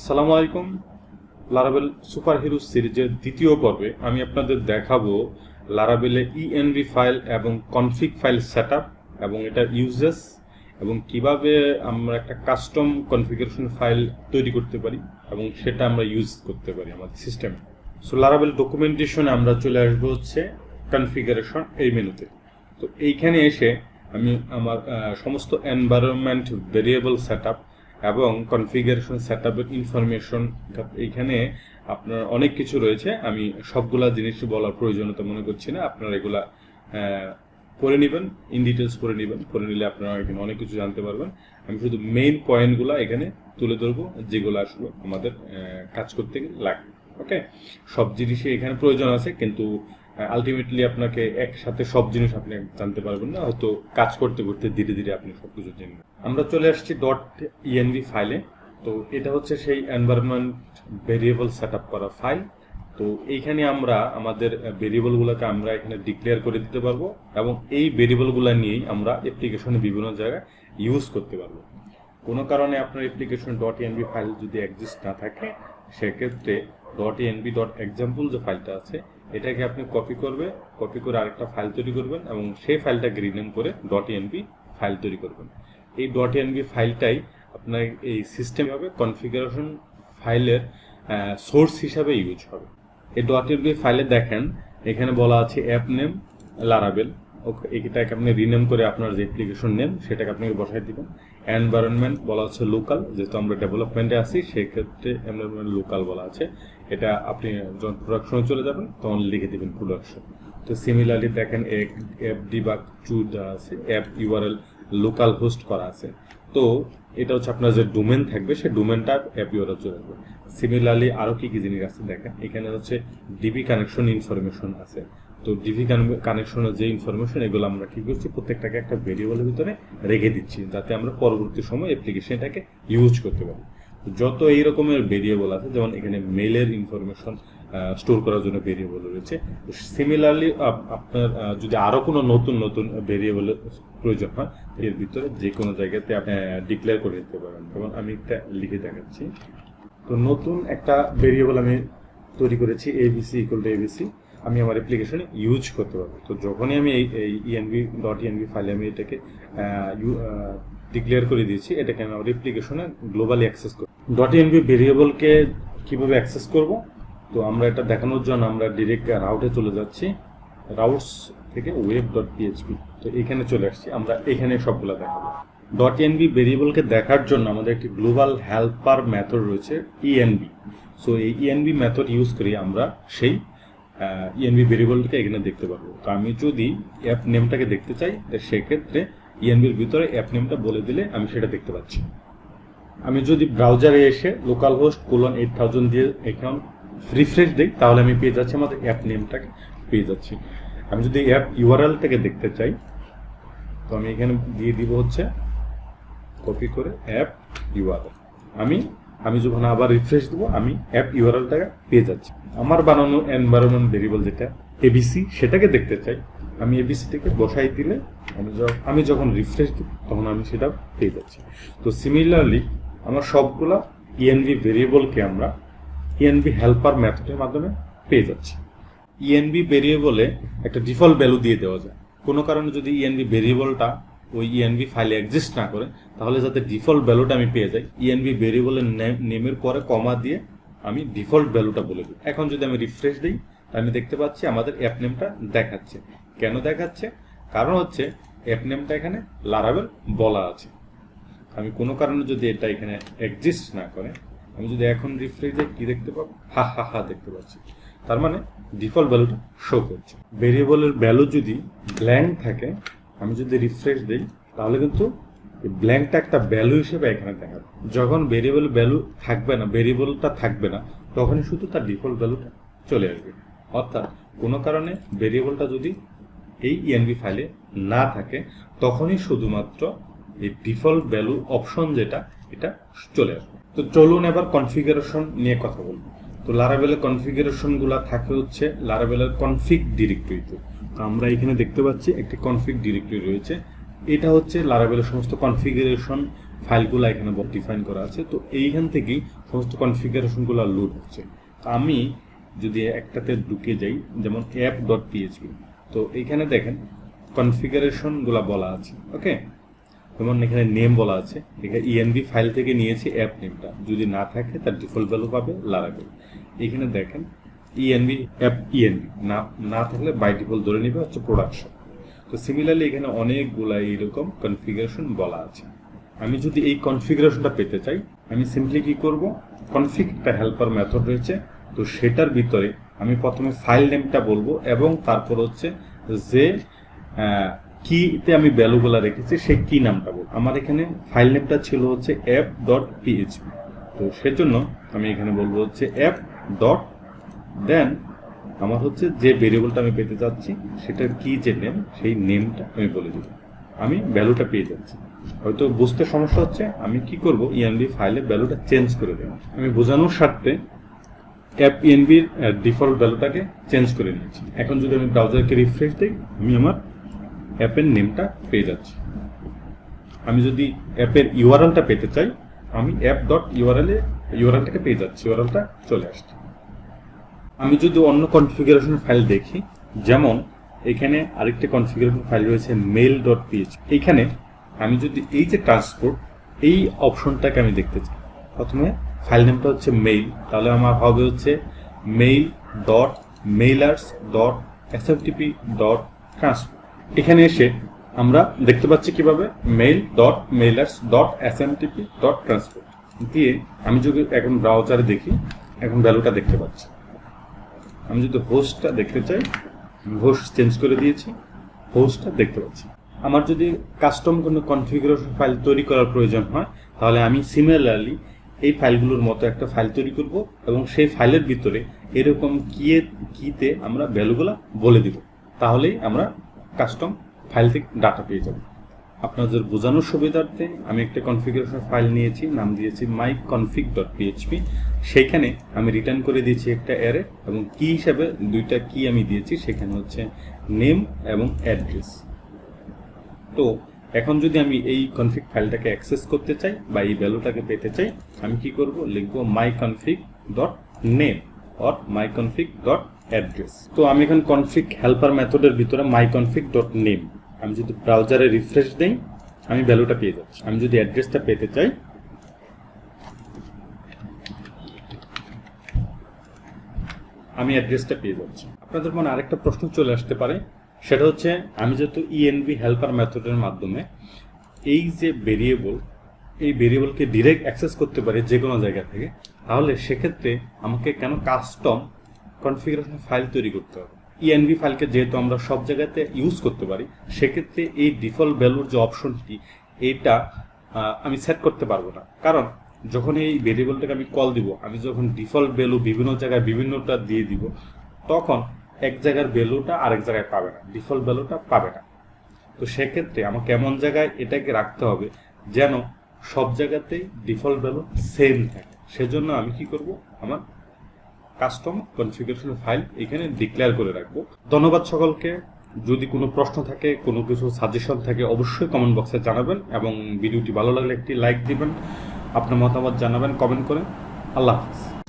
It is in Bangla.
আসসালামু আলাইকুম। লারাবেল সুপার হিরো সিরিজের দ্বিতীয় পর্বে আমি আপনাদের দেখাবো লারাবেলে ইএনভি ফাইল এবং কনফিগ ফাইল সেটআপ এবং এটার ইউজেস এবং কিভাবে আমরা একটা কাস্টম কনফিগারেশন ফাইল তৈরি করতে পারি এবং সেটা আমরা ইউজ করতে পারি আমাদের সিস্টেমে। সো লারাবেল ডকুমেন্টেশনে আমরা চলে আসবো হচ্ছে কনফিগারেশন এই মেনুতে। তো এইখানে এসে আমি আমার সমস্ত এনভায়রনমেন্ট ভেরিয়েবল সেটআপ এবং কনফিগারেশন সেটআপের ইনফরমেশন এইখানে আপনার অনেক কিছু রয়েছে। আমি সবগুলা জিনিস বলার প্রয়োজনীয়তা মনে করছি না, আপনারা এগুলা পড়ে নেবেন, ইন ডিটেলস পড়ে নেবেন। পড়ে নিলে আপনারা এখানে অনেক কিছু জানতে পারবেন। আমি শুধু মেইন পয়েন্টগুলো এখানে তুলে ধরবো, যেগুলো আসলে আমাদের কাজ করতে লাগবে। ওকে, সব জিনিসই এখানে প্রয়োজন আছে, কিন্তু আলটিমেটলি আপনাকে একসাথে সব জিনিস আপনি জানতে পারবেন না, হয়তো কাজ করতে করতে ধীরে ধীরে আপনি সবকিছু জানবেন। আমরা চলে আসছি .env ফাইলে। তো এটা হচ্ছে সেই এনভায়রনমেন্ট ভেরিয়েবল সেটআপ করা ফাইল। তো এইখানে আমরা আমাদের ভেরিয়েবলগুলোকে আমরা এখানে ডিক্লেয়ার করে দিতে পারবো এবং এই ভেরিয়েবলগুলো নিয়েই আমরা অ্যাপ্লিকেশনে বিভিন্ন জায়গায় ইউজ করতে পারবো। কোনো কারণে আপনার অ্যাপ্লিকেশন .env ফাইল যদি এক্সিস্ট না থাকে, সেক্ষেত্রে .env.example যে ফাইলটা আছে এটাকে আপনি কপি করে আরেকটা ফাইল তৈরি করবেন এবং সেই ফাইলটাকে রিনেম করে .env ফাইল তৈরি করবেন। এই .env ফাইলটাই আপনার এই সিস্টেম হবে কনফিগারেশন ফাইলের সোর্স হিসাবে ইউজ হবে। এই .env ফাইলে দেখেন এখানে বলা আছে অ্যাপ নেম লারাবেল। ওকে, এটাকে আপনি রিনেম করে আপনার যে অ্যাপ্লিকেশন নেম সেটাকে আপনি বসাই দিবেন। এনভায়রনমেন্ট বলা হচ্ছে লোকাল, যেহেতু আমরা ডেভেলপমেন্টে আছি সেক্ষেত্রে এনভায়রনমেন্ট লোকাল বলা আছে। এটা আপনি যখন প্রোডাকশনে চলে যাবেন তখন লিখে দিবেন প্রোডাকশন। তো সিমিলারলি দেখেন অ্যাপ ডিবাগ টু দেওয়া আছে, অ্যাপ ইউআরএল লোকাল হোস্ট করা আছে। তো এটা হচ্ছে আপনার যে ডোমেন থাকবে সেই ডোমেনটা অ্যাপ ইউআরএল চলে যাবে। সিমিলারলি আরও কি কি জিনিস আছে দেখেন, এখানে হচ্ছে ডিবি কানেকশন ইনফরমেশন আছে। তো ডিবি কানেকশনের যে ইনফরমেশন এগুলো আমরা কি করছি, প্রত্যেকটাকে একটা ভেরিয়েবলের ভিতরে রেখে দিচ্ছি যাতে আমরা পরবর্তী সময় অ্যাপ্লিকেশনটাকে ইউজ করতে পারি। যত এই রকমের ভেরিয়েবল আছে, যেমন এখানে মেইলের ইনফরমেশন স্টোর করার জন্য ভেরিয়েবল রয়েছে। সিমিলারলি আপনার যদি আরো কোনো নতুন নতুন ভেরিয়েবলের প্রয়োজন হয় এর ভিতরে যে কোনো জায়গাতে আপনি ডিক্লেয়ার করে দিতে পারেন। যেমন আমি একটা লিখে দেখাচ্ছি। তো নতুন একটা ভেরিয়েবল আমি তৈরি করেছি abc = abc, আমি আমার অ্যাপ্লিকেশনে ইউজ করতে পারবো। তো যখনই আমি এই .env ফাইলে আমি এটাকে ডিক্লেয়ার করে দিয়েছি, এটাকে আমি আমার অ্যাপ্লিকেশনে গ্লোবালি অ্যাক্সেস করব। .env ভেরিয়েবলকে কিভাবে অ্যাক্সেস করব, তো আমরা এটা দেখানোর জন্য আমরা ডিরেক্ট রাউটে চলে যাচ্ছি। রাউটস থেকে web.php, তো এখানে চলে আসছি। আমরা এখানে সবগুলো দেখাবো। .env ভেরিয়েবলকে দেখার জন্য আমাদের একটি গ্লোবাল হেল্পার মেথড রয়েছে env। সো এই env মেথড ইউজ করি আমরা সেই env ভেরিয়েবলটাকে এখানে দেখতে পারবো। তো আমি যদি অ্যাপ নেমটাকে দেখতে চাই, সেক্ষেত্রে env এর ভিতরে অ্যাপ নেমটা বলে দিলে আমি সেটা দেখতে পাচ্ছি। আমি যদি ব্রাউজারে এসে লোকাল হোস্ট :8000 দিয়ে এখন রিফ্রেশ দিই, তাহলে আমি পেয়ে যাচ্ছি আমাদের অ্যাপ নেমটাকে পেয়ে যাচ্ছি। আমি যদি অ্যাপ ইউআরএলটাকে দেখতে চাই, তো আমি এখানে দিয়ে দিব হচ্ছে কপি করে অ্যাপ ইউআরএল। আমি যখন আবার রিফ্রেশ দেবো, আমি অ্যাপ ইউআরএলটাকে পেয়ে যাচ্ছি। আমার বানানো এনভায়রনমেন্ট ভেরিয়েবল যেটা abc, সেটাকে দেখতে চাই, আমি abc-টাকে বসাই দিলে আমি যখন রিফ্রেশ দিব তখন আমি সেটা পেয়ে যাচ্ছি। তো সিমিলারলি আমরা সবগুলা env ভেরিয়েবলকে আমরা env হেল্পার মেথডের মাধ্যমে পেয়ে যাচ্ছি। env ভেরিয়েবলে একটা ডিফল্ট ভ্যালু দিয়ে দেওয়া যায়। কোনো কারণে যদি env ভেরিয়েবলটা ওই env ফাইলে এক্সিস্ট না করে, তাহলে যাতে ডিফল্ট ভ্যালুটা আমি পেয়ে যাই, env ভেরিয়েবলের নেমের পরে কমা দিয়ে আমি ডিফল্ট ভ্যালুটা বলে দিই। এখন যদি আমি রিফ্রেশ দিই, আমি দেখতে পাচ্ছি আমাদের অ্যাপ নেমটা দেখাচ্ছে। কেন দেখাচ্ছে? কারণ হচ্ছে অ্যাপ নেমটা এখানে লারাবেল বলা আছে। আমি কোনো কারণে যদি এটা এখানে এক্সিস্ট না করে, আমি যদি এখন রিফ্রেশ দিই, কি দেখতে পাবো? হা দেখতে পাচ্ছি। তার মানে ডিফল্ট ভ্যালুটা শো করছে। ভেরিয়েবলের ভ্যালু যদি ব্ল্যাঙ্ক থাকে, আমি যদি রিফ্রেশ দিই, তাহলে কিন্তু ব্ল্যাঙ্কটা একটা ভ্যালু হিসেবে এখানে দেখাবে। যখন ভেরিয়েবল ভ্যালু থাকবে না, ভেরিয়েবলটা থাকবে না, তখনই শুধু তার ডিফল্ট ভ্যালুটা চলে আসবে। অর্থাৎ কোনো কারণে ভেরিয়েবলটা যদি এই env ফাইলে না থাকে, তখনই শুধুমাত্র এই ডিফল্ট ভ্যালু অপশন যেটা, এটা চলে আসবে। তো চলুন এবার কনফিগারেশন নিয়ে কথা বলবো। তো লারাবেলের কনফিগারেশনগুলো থাকে হচ্ছে লারাবেলের কনফিগ ডিরেক্টরিতে। তো আমরা এখানে দেখতে পাচ্ছি একটি কনফিগ ডিরেক্টরি রয়েছে। এটা হচ্ছে লারাবেলের সমস্ত কনফিগারেশন ফাইলগুলো এখানে ডিফাইন করা আছে। তো এইখান থেকেই সমস্ত কনফিগারেশনগুলো লোড হচ্ছে। আমি যদি একটাতে ঢুকে যাই, যেমন app.php, তো এইখানে দেখেন কনফিগারেশনগুলো বলা আছে। ওকে, যেমন এখানে নেম বলা আছে, এখানে ইএনভি ফাইল থেকে নিয়েছি অ্যাপ নেমটা, যদি না থাকে তার ডিফল্ট ভ্যালু পাবে লারাভেল। এখানে দেখেন ইএনভি অ্যাপ ইএনভি না থাকলে বাই ডিফল্ট ধরে নেবে হচ্ছে প্রোডাকশন। তো সিমিলারলি এখানে অনেকগুলা এইরকম কনফিগারেশন বলা আছে। আমি যদি এই কনফিগারেশনটা পেতে চাই, আমি সিম্পলি কি করব, কনফিগ একটা হেল্পার মেথড রয়েছে, তো সেটার ভিতরে আমি প্রথমে ফাইল নেমটা বলবো এবং তারপর হচ্ছে যে কিতে আমি ভ্যালুগুলো রেখেছি সেই কি নামটা বলবো। আমার এখানে ফাইল নেমটা ছিল হচ্ছে app.php, তো সেজন্য আমি এখানে বলবো হচ্ছে app. দেন আমার হচ্ছে যে ভেরিয়েবলটা আমি পেতে যাচ্ছি সেটার কি যে নেম, সেই নেমটা আমি বলে দেব, আমি ভ্যালুটা পেয়ে যাচ্ছি। হয়তো বুঝতে সমস্যা হচ্ছে, আমি কি করব, ইএনভি ফাইলে ভ্যালুটা চেঞ্জ করে দেব। আমি বোঝানোর স্বার্থে অ্যাপ ইএনভির ডিফল্ট ভ্যালুটাকে চেঞ্জ করে নিয়েছি। এখন যদি আমি ব্রাউজারকে রিফ্রেশ দিই, আমি আমার অ্যাপের নেমটা পেয়ে যাচ্ছি। আমি যদি অ্যাপের ইউআরএলটা পেতে চাই, আমি app.urlটাকে পেয়ে যাচ্ছি, ইউআরএলটা চলে আসছে। আমি যদি অন্য কনফিগারেশন ফাইল দেখি, যেমন এখানে আরেকটা কনফিগারেশন ফাইল রয়েছে mail.php, এইখানে আমি যদি এই যে ট্রান্সপোর্ট এই অপশনটাকে আমি দেখতে চাই, প্রথমে ফাইল নেমটা হচ্ছে মেইল, তাহলে আমার হবে হচ্ছে mail.mailers.smtp.transport। এখানে এসে আমরা দেখতে পাচ্ছি কিভাবে mail.mailers.smtp.transport দিয়ে আমি যদি এখন ব্রাউজারে দেখি, এখন ভ্যালুটা দেখতে পাচ্ছি। আমি যদি হোস্টটা দেখতে চাই, হোস্ট চেঞ্জ করে দিয়েছি, হোস্টটা দেখতে পাচ্ছি। আমার যদি কাস্টম কোনো কনফিগারেশন ফাইল তৈরি করার প্রয়োজন হয়, তাহলে আমি সিমিলারলি এই ফাইলগুলোর মতো একটা ফাইল তৈরি করব এবং সেই ফাইলের ভিতরে এরকম কিতে আমরা ভ্যালুগুলো বলে দিব, তাহলেই আমরা কাস্টম ফাইল থেকে ডাটা পেয়ে যাব। আপনাদের বোঝানোর সুবিধার্থে আমি একটা কনফিগারেশন ফাইল নিয়েছি, নাম দিয়েছি myconfig.php। সেইখানে আমি রিটার্ন করে দিয়েছি একটা অ্যারে এবং কি হিসাবে দুইটা কি আমি দিয়েছি, সেখানে হচ্ছে নেম এবং অ্যাড্রেস। তো এখন যদি আমি এই কনফিগ ফাইলটাকে অ্যাক্সেস করতে চাই বা এই ভ্যালুটাকে পেতে চাই, আমি কি করব, লিখব myconfig.name or myconfig.address। তো আমি এখন কনফিগ হেল্পার মেথডের ভিতরে myconfig.name, আমি যদি ব্রাউজারে রিফ্রেশ দেই, আমি ভ্যালুটা পেয়ে যাচ্ছি। আমি যদি অ্যাড্রেসটা পেতে চাই, আমি অ্যাড্রেসটা পেয়ে যাচ্ছি। আপনাদের মনে আরেকটা প্রশ্ন চলে আসতে পারে, সেটা হচ্ছে আমি যেহেতু ইএনভি হেল্পার মেথডের মাধ্যমে এই যে ভেরিয়েবল, এই ভেরিয়েবলকে ডিরেক্ট অ্যাক্সেস করতে পারি যে কোনো জায়গা থেকে, তাহলে সেক্ষেত্রে আমাকে কেন কাস্টম কনফিগারেশন ফাইল তৈরি করতে হবে? ইএনভি ফাইলকে যেহেতু আমরা সব জায়গাতে ইউজ করতে পারি, সেক্ষেত্রে এই ডিফল্ট ভ্যালুর যে অপশনটি, এইটা আমি সেট করতে পারবো না। কারণ যখন এই ভেরিয়েবলটাকে আমি কল দিব, আমি যখন ডিফল্ট ভ্যালু বিভিন্ন জায়গায় বিভিন্নটা দিয়ে দিব, তখন এক জায়গার ভ্যালুটা আরেক জায়গায় পাবে না, ডিফল্ট ভ্যালুটা পাবে না। তো সেক্ষেত্রে আমাকে এমন জায়গায় এটাকে রাখতে হবে যেন সব জায়গাতেই ডিফল্ট ভ্যালু সেম থাকে। সেজন্য আমি কি করব, আমার কাস্টম কনফিগারেশন ফাইল এখানে ডিক্লেয়ার করে রাখবো। ধন্যবাদ সকলকে। যদি কোনো প্রশ্ন থাকে, কোনো কিছু সাজেশন থাকে, অবশ্যই কমেন্ট বক্সে জানাবেন এবং ভিডিওটি ভালো লাগলে একটি লাইক দিবেন, আপনার মতামত জানাবেন কমেন্ট করে। আল্লাহ হাফিজ।